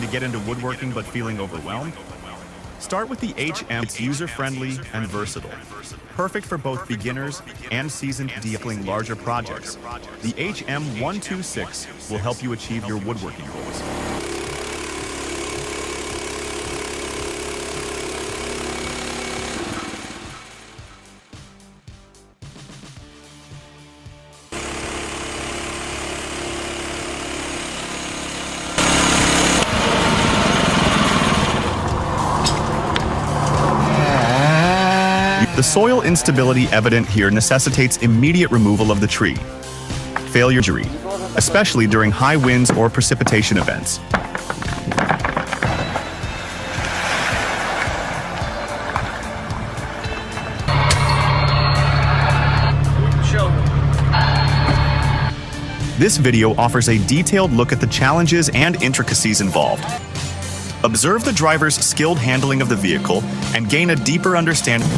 get into woodworking but feeling overwhelmed? Start with the HM. It's user-friendly and versatile. Perfect for both beginners and seasoned tackling larger projects. The HM126 will help you achieve your woodworking goals. The soil instability evident here necessitates immediate removal of the tree. Failure injury, especially during high winds or precipitation events. This video offers a detailed look at the challenges and intricacies involved. Observe the driver's skilled handling of the vehicle and gain a deeper understanding.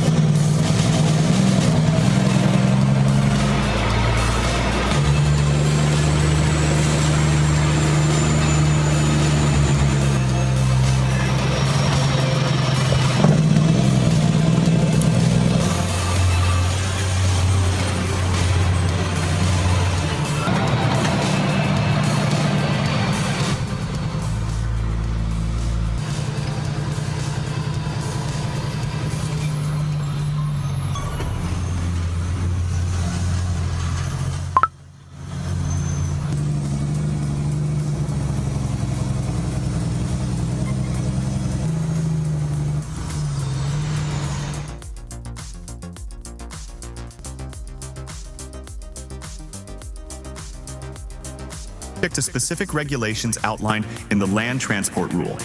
To specific regulations outlined in the Land Transport Rule.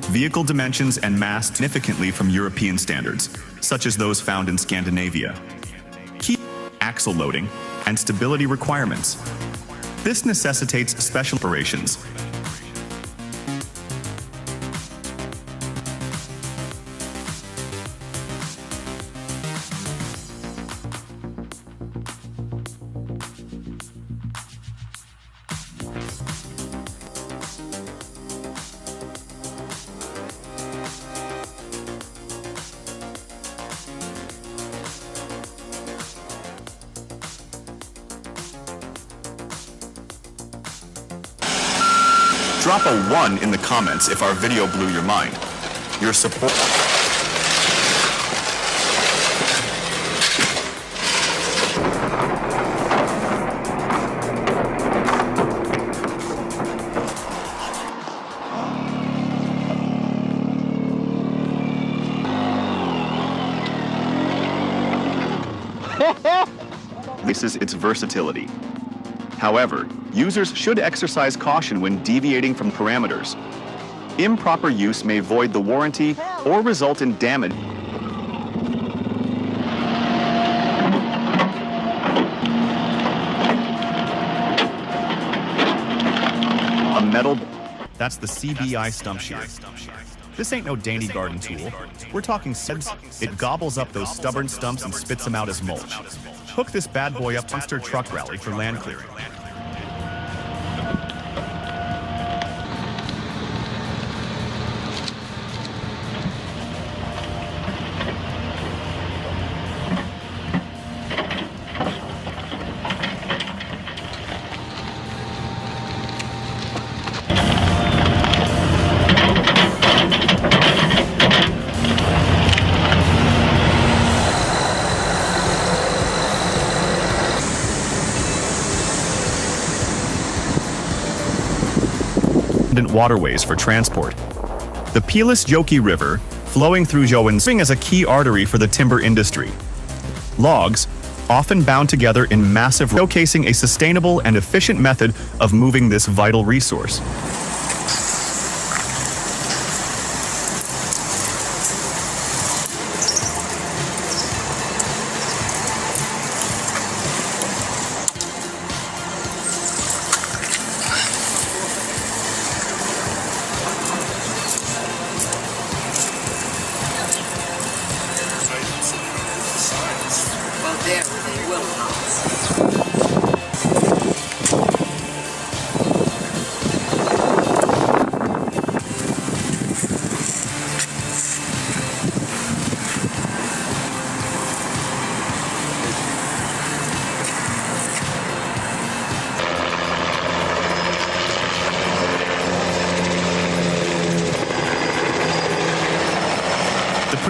Vehicle dimensions and mass significantly from European standards, such as those found in Scandinavia. Key axle loading and stability requirements. This necessitates special operations. Drop a 1 in the comments if our video blew your mind. Your support. This is its versatility. However, users should exercise caution when deviating from parameters. Improper use may void the warranty or result in damage. A metal... That's the CBI stump shear. This ain't no dainty garden tool. We're talking SEBS. It gobbles up those stubborn stumps and spits them out as mulch. Hook this bad boy up monster truck rally for land clearing. Waterways for transport. The Pilis-Joki River, flowing through Joen, serving as a key artery for the timber industry. Logs, often bound together in massive, showcasing a sustainable and efficient method of moving this vital resource.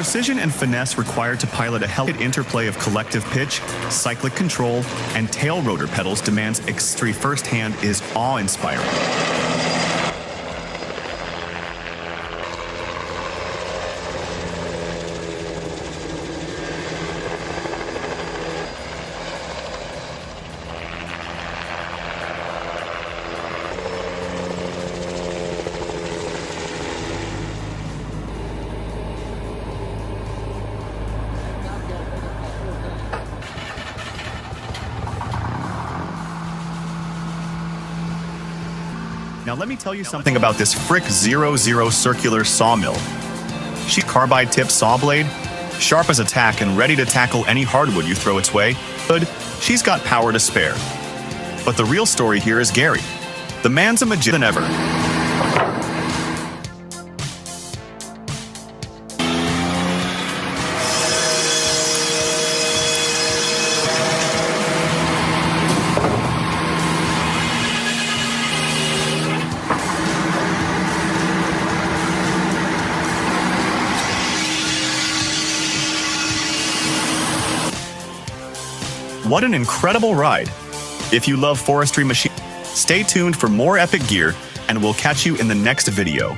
precision and finesse required to pilot a delicate interplay of collective pitch, cyclic control, and tail rotor pedals demands extreme firsthand is awe-inspiring. Now let me tell you something about this Frick 00 circular sawmill. She's carbide tip saw blade, sharp as a tack and ready to tackle any hardwood you throw its way. Good, she's got power to spare. But the real story here is Gary. The man's a magician than ever. What an incredible ride! If you love forestry machines, stay tuned for more epic gear, and we'll catch you in the next video.